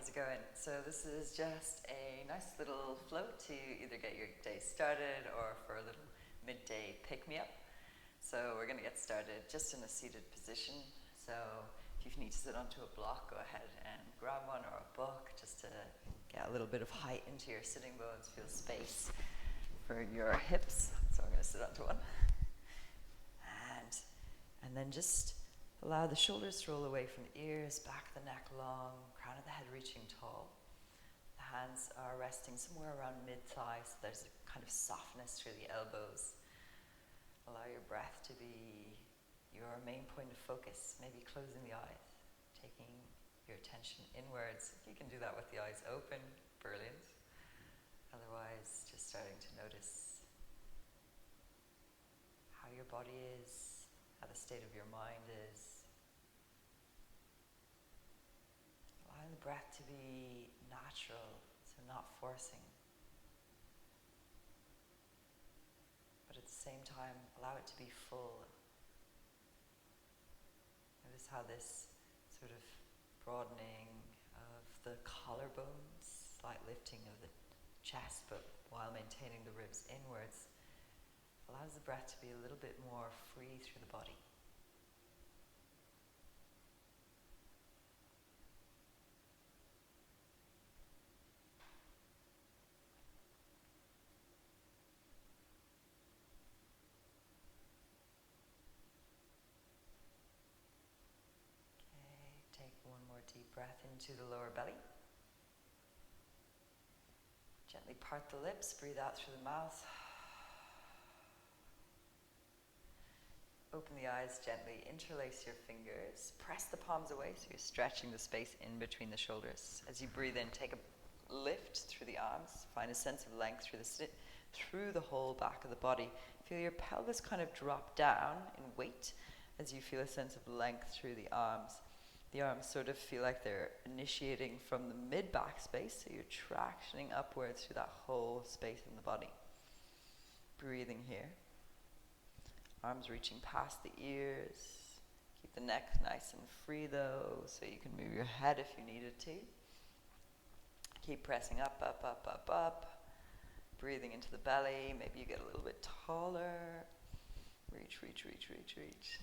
how's it going? So this is just a nice little float to either get your day started or for a little midday pick-me-up. So we're going to get started just in a seated position. So if you need to sit onto a block, go ahead and grab one or a book just to get a little bit of height into your sitting bones, feel space for your hips. So I'm going to sit onto one. And then just allow the shoulders to roll away from the ears, back of the neck long, crown of the head reaching tall. The hands are resting somewhere around mid-thigh, so there's a kind of softness through the elbows. Allow your breath to be your main point of focus, maybe closing the eyes, taking your attention inwards. If you can do that with the eyes open, brilliant. Otherwise, just starting to notice how your body is, how the state of your mind is. Allowing the breath to be natural, so not forcing. But at the same time, allow it to be full. Notice how this sort of broadening of the collarbones, slight lifting of the chest, but while maintaining the ribs inwards, allows the breath to be a little bit more free through the body. Okay, take one more deep breath into the lower belly. Gently part the lips, breathe out through the mouth. Open the eyes gently, interlace your fingers, press the palms away so you're stretching the space in between the shoulders. As you breathe in, take a lift through the arms, find a sense of length through the whole back of the body. Feel your pelvis kind of drop down in weight as you feel a sense of length through the arms. The arms sort of feel like they're initiating from the mid-back space, so you're tractioning upwards through that whole space in the body. Breathing here. Arms reaching past the ears. Keep the neck nice and free though, so you can move your head if you needed to. Keep pressing up, up, up, up, up. Breathing into the belly. Maybe you get a little bit taller. Reach, reach, reach, reach, reach.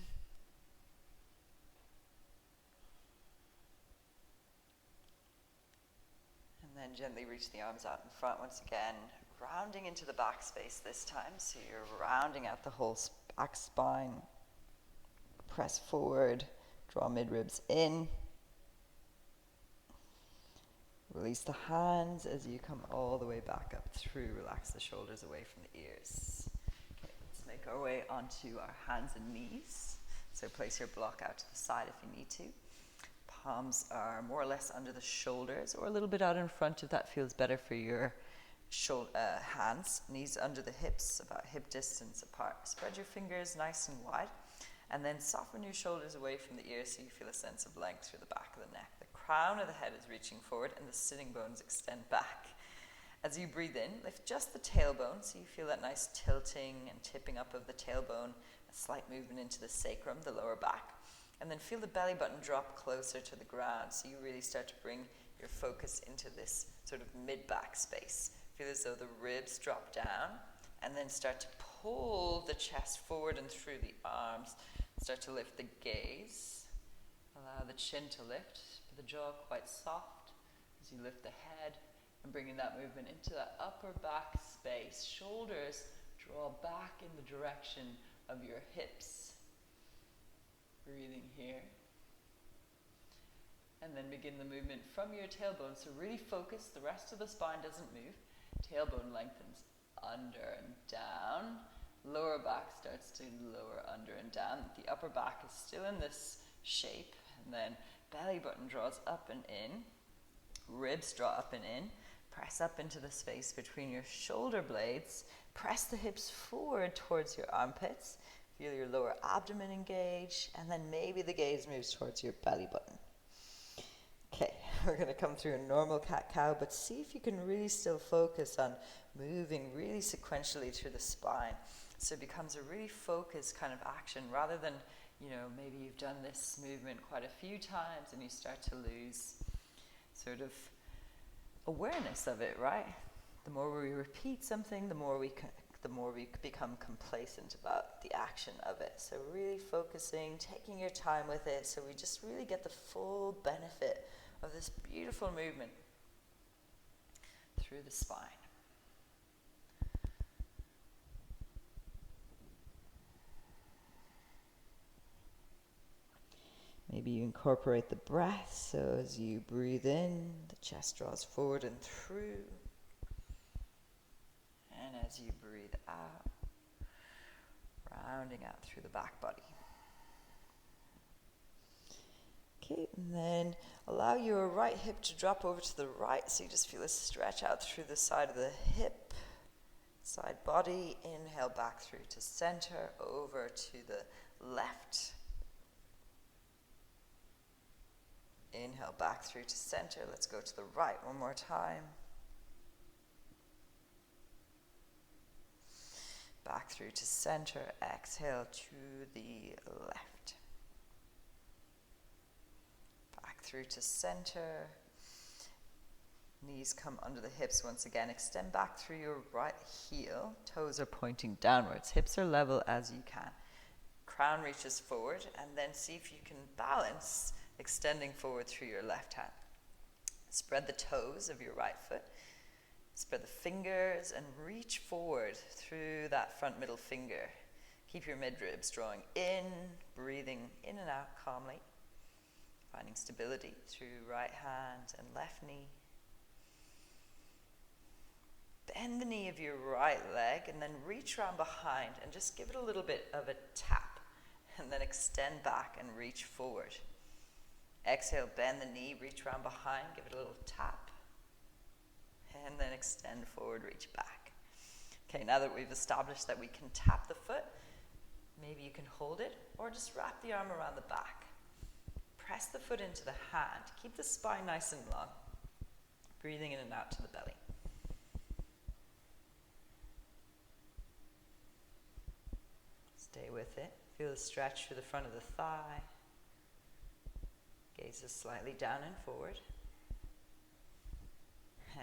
And then gently reach the arms out in front once again, rounding into the back space this time. So you're rounding out the whole back spine. Press forward, draw mid-ribs in. Release the hands as you come all the way back up through. Relax the shoulders away from the ears. Okay, let's make our way onto our hands and knees. So place your block out to the side if you need to. Palms are more or less under the shoulders or a little bit out in front if that feels better for your hands. Knees under the hips, about hip distance apart. Spread your fingers nice and wide and then soften your shoulders away from the ears so you feel a sense of length through the back of the neck. The crown of the head is reaching forward and the sitting bones extend back. As you breathe in, lift just the tailbone so you feel that nice tilting and tipping up of the tailbone, a slight movement into the sacrum, the lower back. And then feel the belly button drop closer to the ground so you really start to bring your focus into this sort of mid-back space. Feel as though the ribs drop down and then start to pull the chest forward and through the arms. Start to lift the gaze. Allow the chin to lift, but the jaw quite soft as you lift the head and bringing that movement into that upper back space. Shoulders draw back in the direction of your hips. Breathing here. And then begin the movement from your tailbone. So really focus, the rest of the spine doesn't move. Tailbone lengthens under and down. Lower back starts to lower under and down. The upper back is still in this shape. And then belly button draws up and in. Ribs draw up and in. Press up into the space between your shoulder blades. Press the hips forward towards your armpits. Feel your lower abdomen engage, and then maybe the gaze moves towards your belly button. Okay, we're going to come through a normal cat-cow, but see if you can really still focus on moving really sequentially through the spine. So it becomes a really focused kind of action rather than, maybe you've done this movement quite a few times and you start to lose sort of awareness of it, right? The more we repeat something, the more we become complacent about the action of it. So really focusing, taking your time with it, so we just really get the full benefit of this beautiful movement through the spine. Maybe you incorporate the breath, so as you breathe in, the chest draws forward and through. And as you breathe out, rounding out through the back body. Okay, and then allow your right hip to drop over to the right, so you just feel a stretch out through the side of the hip, side body. Inhale back through to center, over to the left. Inhale back through to center. Let's go to the right one more time. Back through to center. Exhale to the left. Back through to center. Knees come under the hips once again. Extend back through your right heel. Toes are pointing downwards. Hips are level as you can. Crown reaches forward, and then see if you can balance, extending forward through your left hand. Spread the toes of your right foot. Spread the fingers and reach forward through that front middle finger. Keep your midribs drawing in, breathing in and out calmly. Finding stability through right hand and left knee. Bend the knee of your right leg and then reach around behind and just give it a little bit of a tap. And then extend back and reach forward. Exhale, bend the knee, reach around behind, give it a little tap. And then extend forward, reach back. Okay, now that we've established that we can tap the foot, maybe you can hold it or just wrap the arm around the back. Press the foot into the hand. Keep the spine nice and long. Breathing in and out to the belly. Stay with it. Feel the stretch through the front of the thigh. Gazes slightly down and forward.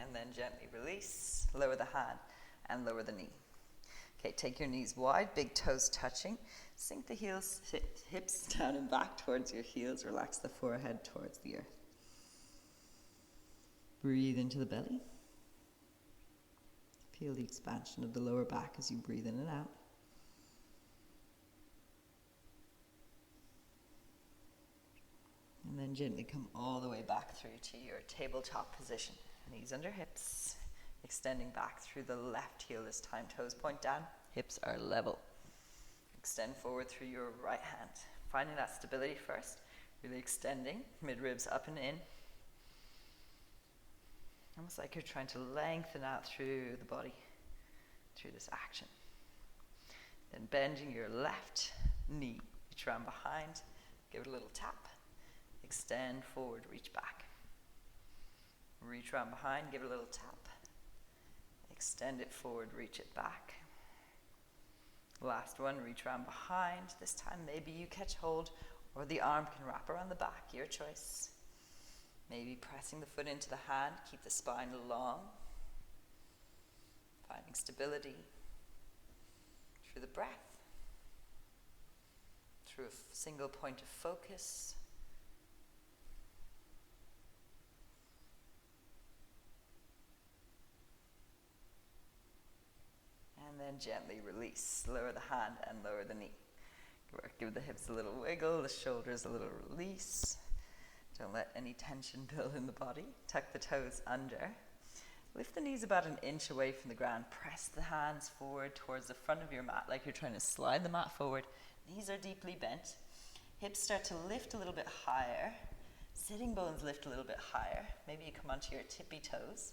And then gently release. Lower the hand and lower the knee. Okay, take your knees wide, big toes touching. Sink the heels, hips down and back towards your heels. Relax the forehead towards the earth. Breathe into the belly. Feel the expansion of the lower back as you breathe in and out. And then gently come all the way back through to your tabletop position. Knees under hips. Extending back through the left heel this time. Toes point down. Hips are level. Extend forward through your right hand. Finding that stability first. Really extending. Mid-ribs up and in. Almost like you're trying to lengthen out through the body. Through this action. Then bending your left knee. Reach around behind. Give it a little tap. Extend forward, reach back. Reach around behind, give it a little tap. Extend it forward, reach it back. Last one, reach around behind. This time maybe you catch hold or the arm can wrap around the back, your choice. Maybe pressing the foot into the hand, keep the spine long. Finding stability through the breath. Through a single point of focus. And then gently release. Lower the hand and lower the knee. Give the hips a little wiggle, the shoulders a little release. Don't let any tension build in the body. Tuck the toes under. Lift the knees about an inch away from the ground. Press the hands forward towards the front of your mat like you're trying to slide the mat forward. Knees are deeply bent. Hips start to lift a little bit higher. Sitting bones lift a little bit higher. Maybe you come onto your tippy toes.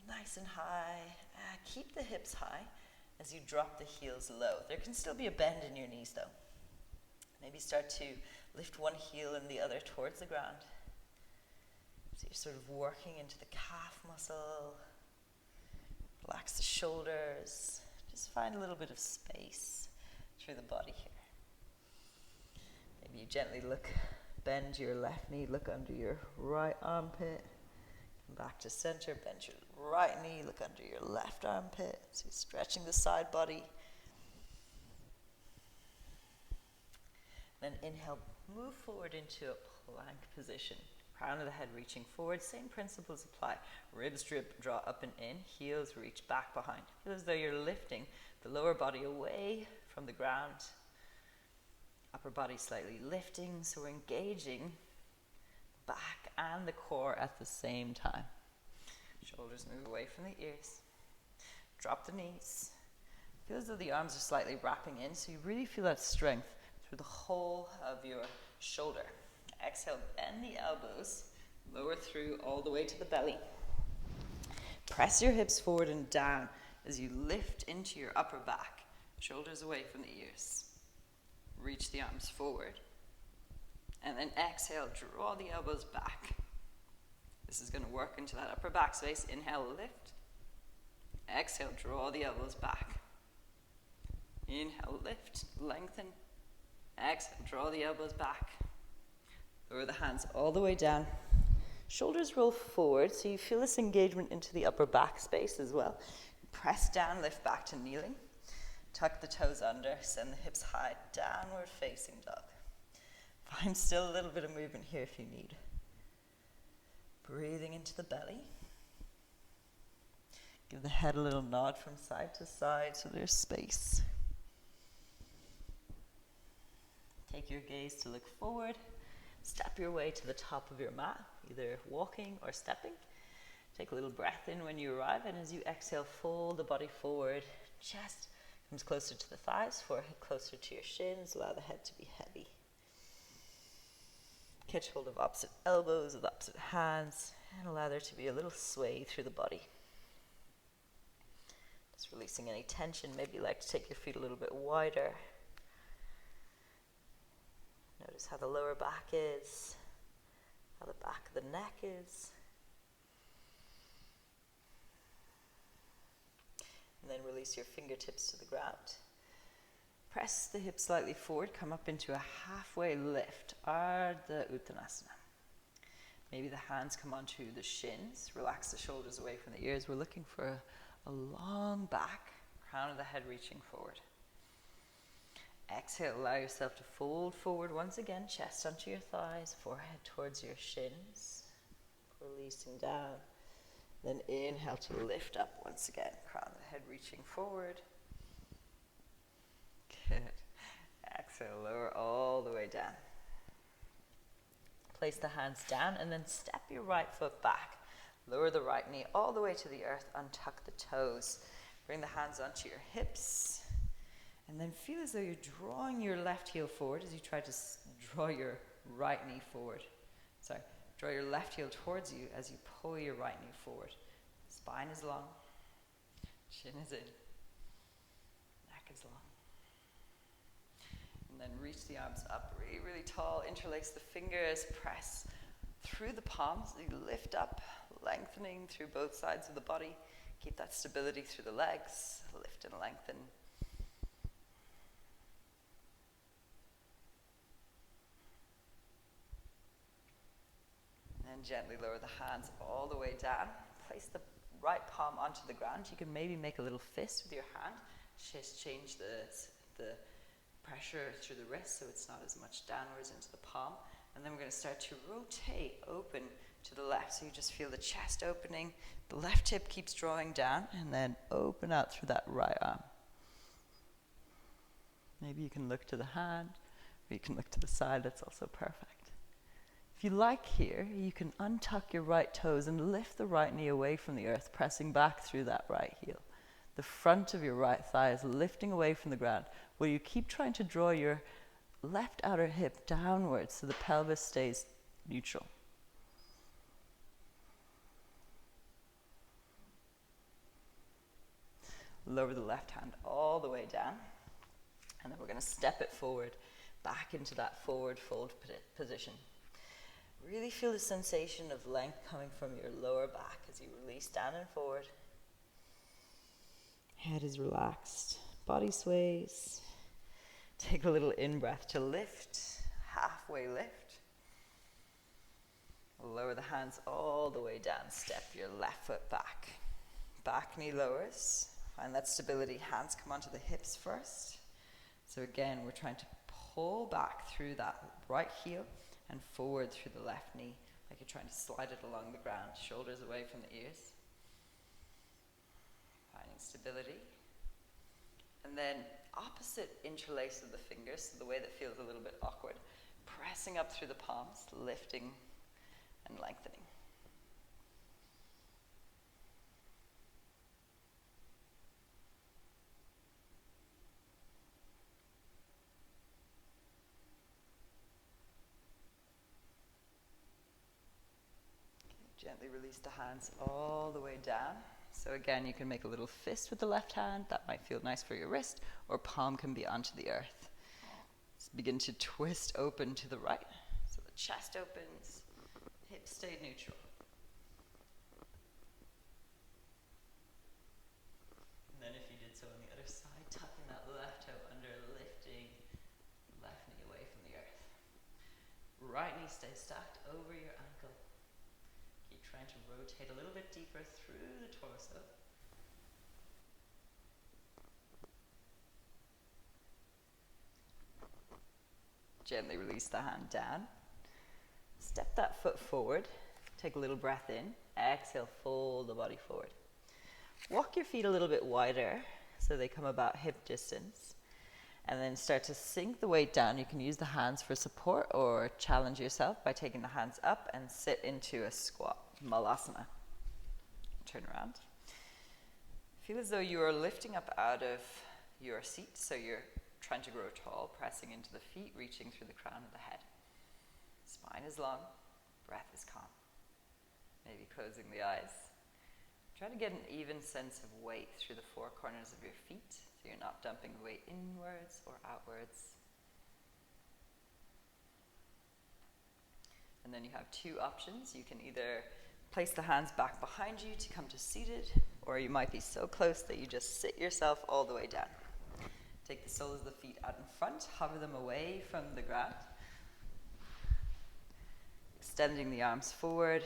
Nice and high. Keep the hips high as you drop the heels low. There can still be a bend in your knees though. Maybe start to lift one heel and the other towards the ground. So you're sort of working into the calf muscle. Relax the shoulders. Just find a little bit of space through the body here. Maybe you gently look Bend your left knee, look under your right armpit. Come back to center, bend your right knee, look under your left armpit. So you're stretching the side body. Then inhale, move forward into a plank position. Crown of the head reaching forward. Same principles apply. Ribs draw up and in. Heels reach back behind. Feel as though you're lifting the lower body away from the ground. Upper body slightly lifting. So we're engaging the back and the core at the same time. Shoulders move away from the ears. Drop the knees. Feel as though the arms are slightly wrapping in. So you really feel that strength through the whole of your shoulder. Exhale, bend the elbows, lower through all the way to the belly. Press your hips forward and down as you lift into your upper back, shoulders away from the ears. Reach the arms forward. And then exhale, draw the elbows back. This is going to work into that upper back space. Inhale, lift. Exhale, draw the elbows back. Inhale, lift, lengthen. Exhale, draw the elbows back. Lower the hands all the way down. Shoulders roll forward, so you feel this engagement into the upper back space as well. Press down, lift back to kneeling. Tuck the toes under, send the hips high, downward facing dog. Find still a little bit of movement here if you need. Breathing into the belly. Give the head a little nod from side to side so there's space. Take your gaze to look forward. Step your way to the top of your mat, either walking or stepping. Take a little breath in when you arrive, and as you exhale, fold the body forward. Chest comes closer to the thighs, forehead closer to your shins. Allow the head to be heavy. Catch hold of opposite elbows with opposite hands, and allow there to be a little sway through the body. Just releasing any tension. Maybe you like to take your feet a little bit wider. Notice how the lower back is, how the back of the neck is. And then release your fingertips to the ground. Press the hips slightly forward, come up into a halfway lift, Ardha Uttanasana. Maybe the hands come onto the shins, relax the shoulders away from the ears. We're looking for a long back, crown of the head reaching forward. Exhale, allow yourself to fold forward once again, chest onto your thighs, forehead towards your shins, releasing down. Then inhale to lift up once again, crown of the head reaching forward. Good. Exhale, lower all the way down. Place the hands down and then step your right foot back. Lower the right knee all the way to the earth, untuck the toes. Bring the hands onto your hips. And then feel as though you're drawing your left heel forward as you try to draw your right knee forward. Draw your left heel towards you as you pull your right knee forward. Spine is long. Chin is in. Neck is long. And then reach the arms up really, really tall. Interlace the fingers. Press through the palms. You lift up, lengthening through both sides of the body. Keep that stability through the legs. Lift and lengthen. And gently lower the hands all the way down. Place the right palm onto the ground. You can maybe make a little fist with your hand. Just change the pressure through the wrist so it's not as much downwards into the palm. And then we're going to start to rotate open to the left. So you just feel the chest opening. The left hip keeps drawing down, and then open out through that right arm. Maybe you can look to the hand, or you can look to the side. That's also perfect. If you like here, you can untuck your right toes and lift the right knee away from the earth, pressing back through that right heel. The front of your right thigh is lifting away from the ground, where you keep trying to draw your left outer hip downwards so the pelvis stays neutral. Lower the left hand all the way down, and then we're going to step it forward, back into that forward fold position. Really feel the sensation of length coming from your lower back as you release down and forward. Head is relaxed, body sways. Take a little in-breath to lift, halfway lift. Lower the hands all the way down. Step your left foot back. Back knee lowers. Find that stability. Hands come onto the hips first. So again, we're trying to pull back through that right heel and forward through the left knee, like you're trying to slide it along the ground. Shoulders away from the ears. Finding stability. And then opposite interlace of the fingers, so the way that feels a little bit awkward. Pressing up through the palms, lifting and lengthening. Okay, gently release the hands all the way down. So again, you can make a little fist with the left hand. That might feel nice for your wrist, or palm can be onto the earth. Just begin to twist open to the right. So the chest opens, hips stay neutral. And then if you did so on the other side, tucking that left toe under, lifting left knee away from the earth. Right knee stays stacked over your ankle. Keep trying to rotate a little bit deeper through the torso. Gently release the hand down. Step that foot forward. Take a little breath in. Exhale, fold the body forward. Walk your feet a little bit wider so they come about hip distance. And then start to sink the weight down. You can use the hands for support or challenge yourself by taking the hands up and sit into a squat, malasana. Turn around. Feel as though you are lifting up out of your seat, so you're trying to grow tall, pressing into the feet, reaching through the crown of the head. Spine is long, breath is calm. Maybe closing the eyes. Try to get an even sense of weight through the four corners of your feet, so you're not dumping the weight inwards or outwards. And then you have two options. You can either place the hands back behind you to come to seated, or you might be so close that you just sit yourself all the way down. Take the soles of the feet out in front, hover them away from the ground. Extending the arms forward,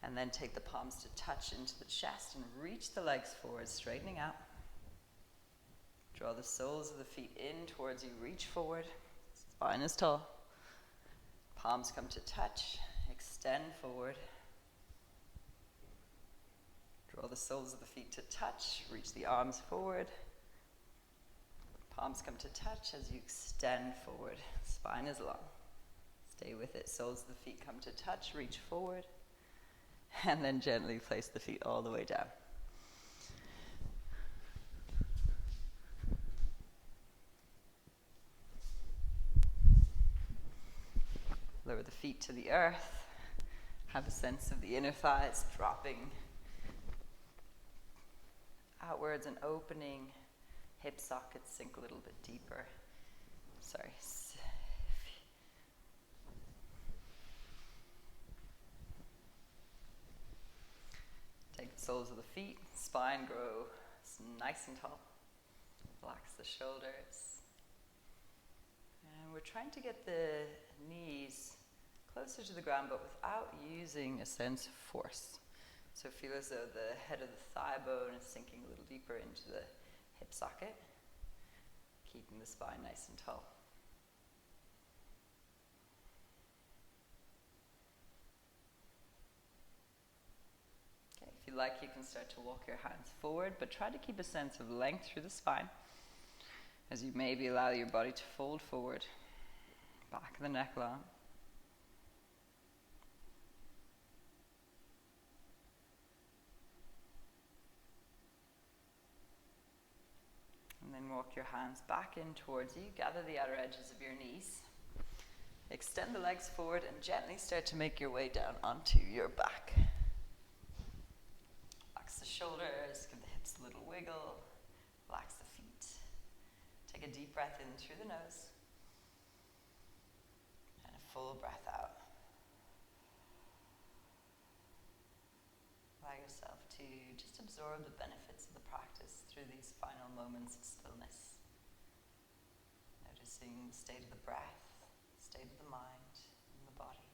and then take the palms to touch into the chest and reach the legs forward, straightening out. Draw the soles of the feet in towards you, reach forward, spine is tall. Palms come to touch, extend forward. Draw the soles of the feet to touch, reach the arms forward. Palms come to touch as you extend forward. Spine is long. Stay with it. Soles of the feet come to touch, reach forward. And then gently place the feet all the way down. Lower the feet to the earth. Have a sense of the inner thighs dropping outwards and opening. Hip sockets sink a little bit deeper. Sorry. Take the soles of the feet, spine grow nice and tall. Relax the shoulders. And we're trying to get the knees closer to the ground, but without using a sense of force. So feel as though the head of the thigh bone is sinking a little deeper into the hip socket, keeping the spine nice and tall. Okay, if you like, you can start to walk your hands forward, but try to keep a sense of length through the spine as you maybe allow your body to fold forward, back of the neck long. And then walk your hands back in towards you. Gather the outer edges of your knees. Extend the legs forward and gently start to make your way down onto your back. Relax the shoulders, give the hips a little wiggle. Relax the feet. Take a deep breath in through the nose. And a full breath out. Allow yourself to just absorb the benefits of the practice through these final moments of stillness. Noticing the state of the breath, state of the mind, and the body.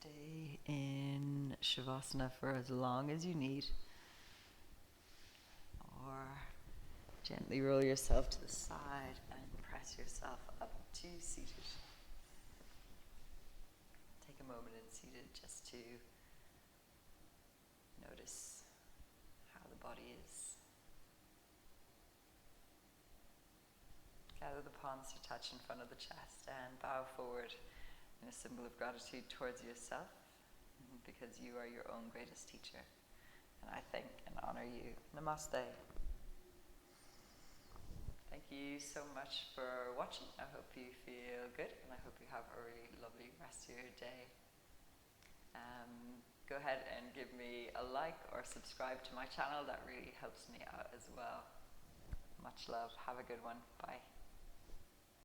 Stay in Shavasana for as long as you need, or gently roll yourself to the side and press yourself up to seated. Take a moment in seated just to notice how the body is. Gather the palms to touch in front of the chest and bow forward in a symbol of gratitude towards yourself, because you are your own greatest teacher. And I thank and honor you. Namaste. Thank you so much for watching. I hope you feel good, and I hope you have a really lovely rest of your day. Go ahead and give me a like or subscribe to my channel. That really helps me out as well. Much love. Have a good one. Bye.